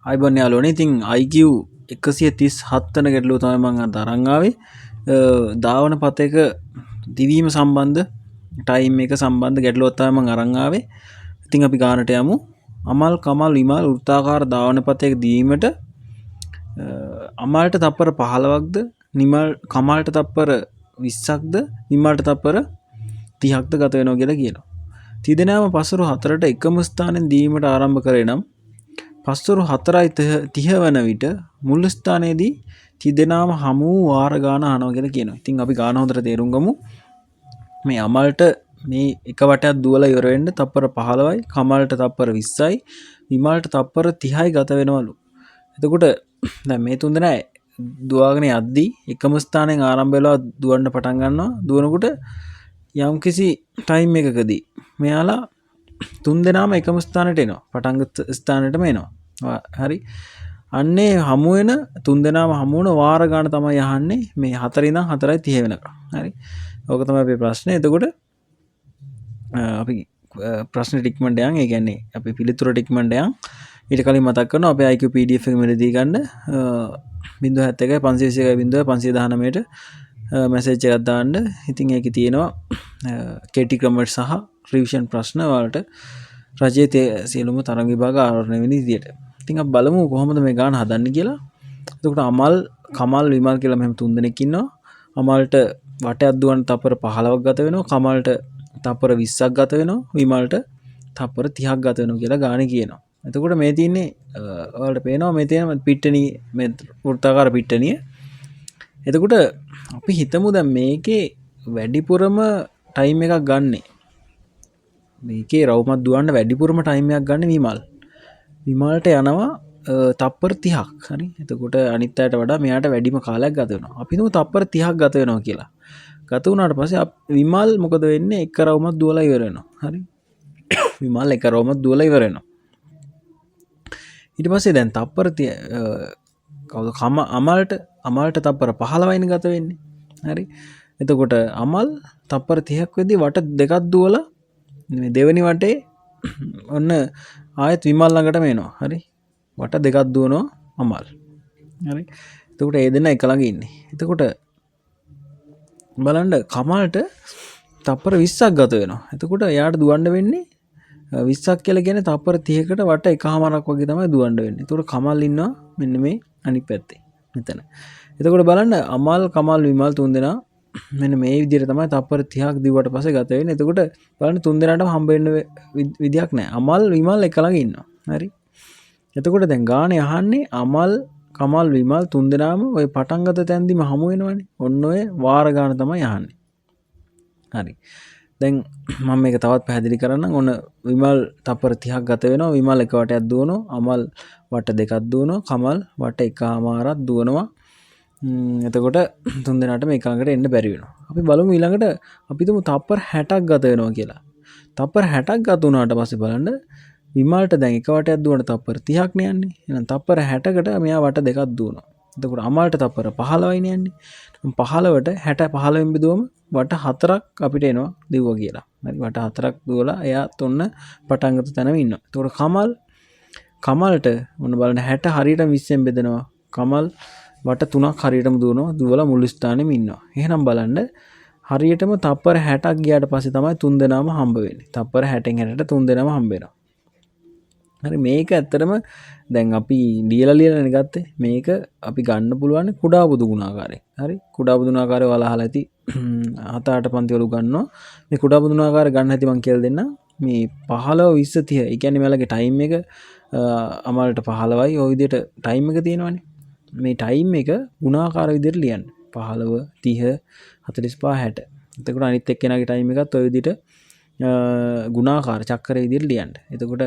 අයිබෝන් යාළුවනේ. ඉතින් IQ 137 වෙනි ගැටලුව තමයි මම අද අරන් ආවේ. ධාවන පතයක දිවීම සම්බන්ධ ටයිම් එක සම්බන්ධ ගැටලුවක් තමයි මම අරන් ආවේ. ඉතින් අපි ගානට යමු. අමල් කමල් විමල් වෘත්තාකාර ධාවන පතයක දීමට අමල්ට තප්පර 15ක්ද නිමල් කමල්ට තප්පර 20ක්ද විමල්ට තප්පර 30ක්ද ගත වෙනවා කියලා කියනවා. තිදෙනාම පසුරු 4ට එකම ස්ථානෙන් දීමට ආරම්භ කරේ නම් පස්වරු 4:30 වන විට මුල් ස්ථානයේදී තිදෙනාම හමු වූ වාර ගාන අහනවා කියලා කියනවා. ඉතින් අපි ගාන හොඳට තේරුම් ගමු. මේ අමල්ට මේ එක වටයක් දුවලා ඉවර වෙන්න තප්පර 15යි, කමල්ට තප්පර 20යි, විමල්ට තප්පර 30යි ගත වෙනවලු. එතකොට දැන් මේ තුන්දෙනා දුවගෙන යද්දී එකම ස්ථානයෙන් ආරම්භ වෙලා දුවන්න පටන් ගන්නවා. දුවනකොට යම්කිසි ටයිම් එකකදී මෙයාලා තුන්දෙනාම එකම ස්ථානට එනවා. පටන් ස්ථානටම එනවා. හරි. අන්නේ හමු වෙන තුන්දෙනාම හමු වුණ වාර ගාන තමයි අහන්නේ මේ 4 ඉඳන් 4:30 වෙනකම්. හරි. ඕක තමයි අපේ ප්‍රශ්නේ. එතකොට අපි ප්‍රශ්නෙට ඉක්මනට යන්. ඒ කියන්නේ අපි පිළිතුරට ඉක්මනට යන්. ඊට කලින් මතක් කරනවා අපේ IQ PDF එක මෙලදී ගන්න 071 521 519ට මැසේජ් එකක් දාන්න. ඉතින් ඒකේ තියෙනවා කෙටි ක්‍රමවලට සහ රිවිෂන් ප්‍රශ්න වලට රජයේ සියලුම තරඟ විභාග ආවරණය වෙන විදියට. ඉතින් අපි බලමු කොහොමද මේ ගාන හදන්නේ කියලා. එතකොට අමල් කමල් විමල් කියලා මෙහෙම තුන් දෙනෙක් ඉන්නවා. අමල්ට වටයක් දුවන්න තප්පර 15ක් ගත වෙනවා. කමල්ට තප්පර 20ක් ගත වෙනවා. විමල්ට තප්පර 30ක් ගත වෙනවා කියලා ගානේ කියනවා. එතකොට මේ තියෙන්නේ ඔයාලට පේනවා මේ තියෙන පිට්ටනිය මේ වෘත්තාකාර පිට්ටනිය. එතකොට අපි හිතමු දැන් මේකේ වැඩිපුරම ටයිම් එකක් ගන්නෙ මේකේ රවුමත් දුවන්න වැඩිපුරම ටයිම් එකක් ගන්න විමල්. විමල්ට යනවා තප්පර 30ක්. හරි. එතකොට අනිත් අයට වඩා මෙයාට වැඩිම කාලයක් ගත වෙනවා. අපි හිතමු තප්පර 30ක් ගත වෙනවා කියලා. ගත වුණාට පස්සේ විමල් මොකද වෙන්නේ? එක රවුමක් දුවලා ඉවර වෙනවා. හරි. විමල් එක රවුමක් දුවලා ඉවර වෙනවා. ඊට පස්සේ දැන් තප්පර කවුද අමල්ට තප්පර 15යිනේ ගත වෙන්නේ. හරි. එතකොට අමල් තප්පර 30ක් වෙද්දී වට දෙකක් දුවලා මේ දෙවෙනි වටේ ඔන්න ආයෙත් විමල් ළඟටම එනවා. හරි. වට දෙකක් දුවනවා අමල්. හරි. එතකොට ඒ දෙන්න එක ළඟ ඉන්නේ. එතකොට බලන්න කමල්ට තප්පර 20ක් ගත වෙනවා. එතකොට එයාට දුවන්න වෙන්නේ 20ක් කියලා කියන්නේ තප්පර 30කට වට එකමාරක් වගේ තමයි දුවන්න වෙන්නේ. එතකොට කමල් ඉන්නවා මෙන්න මේ අනිත් පැත්තේ. මෙතන. එතකොට බලන්න අමල් කමල් විමල් තුන්දෙනා මෙන්න මේ විදිහට තමයි තප්පර 30ක් දිව්වට පස්සේ ගත වෙන්නේ. එතකොට බලන්න තුන්දෙනාටම හම්බ වෙන්න විදියක් නැහැ. අමල් විමල් එක ළඟ ඉන්නවා. හරි. එතකොට දැන් ගානේ අහන්නේ අමල් කමල් විමල් තුන්දෙනාම ওই පටන් ගත තැන්දිම හමු වෙනවනේ. ඔන්න ඔය වාර ගාන තමයි අහන්නේ. හරි. දැන් මම මේක තවත් පැහැදිලි කරන්නම්. ඔන්න විමල් තප්පර 30ක් ගත වෙනවා. විමල් එක වටයක් දුවනවා. අමල් වට දෙකක් දුවනවා. කමල් වට එකමාරක් දුවනවා. එතකොට තුන්දෙනාට මේක ළඟට එන්න බැරි වෙනවා. අපි බලමු ඊළඟට අපි තුමු තප්පර 60ක් ගත වෙනවා කියලා. තප්පර 60ක් ගත වුණාට පස්සේ බලන්න විමල්ට දැන් එක වටයක් දුවන තප්පර 30ක් නේ යන්නේ. එහෙනම් තප්පර 60කට මෙයා වට දෙකක් දුවනවා. එතකොට අමල්ට තප්පර 15යිනේ යන්නේ. 15ට 60 15න් බෙදුවම වට 4ක් අපිට එනවා දිව්වා කියලා. හරි. වට 4ක් දුවලා එයා තුන්න පටන් ගත්ත තැනම ඉන්නවා. එතකොට කමල්ට මොන බලන්න 60 හරියට 20ෙන් බෙදෙනවා. කමල් වට 3ක් හරියටම දුවනවා. දුවලා මුල් ස්ථානෙම ඉන්නවා. එහෙනම් බලන්න හරියටම තප්පර 60ක් ගියාට පස්සේ තමයි තුන්දෙනාම හම්බ වෙන්නේ. තප්පර 60න් 60ට තුන්දෙනාම හම්බ වෙනවා. හරි. මේක ඇත්තටම දැන් අපි ලියලානේ ගත්තේ. මේක අපි ගන්න පුළුවන් කුඩා බුදු ගුණාකාරයෙන්. හරි. කුඩා බුදු ගුණාකාරය ඔයාලා අහලා ඇති 7-8 පන්ති වල ගන්නවා. මේ කුඩා බුදු ගුණාකාරය ගන්න හැටි මම කියලා දෙන්නම්. මේ 15 20 30 ඒ කියන්නේ මෙයාලගේ ටයිම් එක අමල්ට 15යි ඔය විදිහට ටයිම් එක තියෙනවනේ. මේ ටයිම් එක ගුණාකාර විදිහට ලියන්න. 15 30 45 60. එතකොට අනිත් එක්කෙනාගේ ටයිම් එකත් ඔය විදිහට ගුණාකාර චක්‍රය විදිහට ලියන්න. එතකොට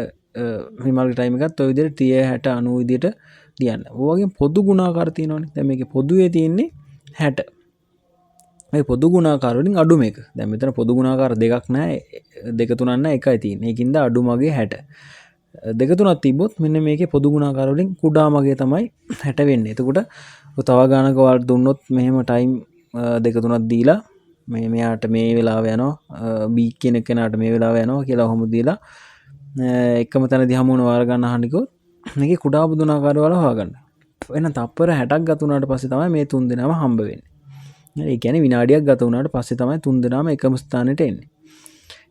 විමල්ගේ ටයිම් එකත් ඔය විදිහට 30 60 90 විදිහට ලියන්න. ඔය වගේ පොදු ගුණාකාර තියෙනවනේ. දැන් මේකේ පොදුවේ තියෙන්නේ 60. මේ පොදු ගුණාකාර වලින් අඩු මේක. දැන් මෙතන පොදු ගුණාකාර දෙකක් නැහැ. දෙක තුනක් නැහැ එකයි තියෙන්නේ. ඒකින්ද අඩු මගේ 60. දෙක තුනක් තිබ්බොත් මෙන්න මේකේ පොදු ගුණාකාර වලින් කුඩා මගේ තමයි 60 වෙන්නේ. එතකොට ඔය තව ගානක වලට දුන්නොත් මෙහෙම ටයිම් දෙක තුනක් දීලා මෙයාට මේ වෙලාව යනවා B කියන කෙනාට මේ වෙලාව යනවා කියලා ඔහොම දීලා එකම තැනදී හමු වුණ වාර ගන්න අහන්නකො මේකේ කුඩා බුදුනාකාරවල හොයාගන්න. එහෙනම් තප්පර 60ක් ගත වුණාට පස්සේ තමයි මේ තුන් දෙනාම හම්බ වෙන්නේ. ඒ කියන්නේ විනාඩියක් ගත වුණාට පස්සේ තමයි තුන් දෙනාම එකම ස්ථානෙට එන්නේ.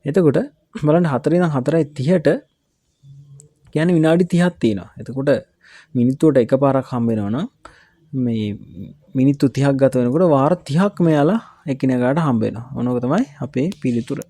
එතකොට බලන්න 4 ඉඳන් 4:30ට කියන්නේ විනාඩි 30ක් තියෙනවා. එතකොට මිනිත්තුවට එකපාරක් හම්බ වෙනවා නම් මේ මිනිත්තු 30ක් ගත වෙනකොට වාර 30ක් මෙයාලා එකිනෙකාට හම්බ වෙනවා. ඕනෝක තමයි අපේ පිළිතුර.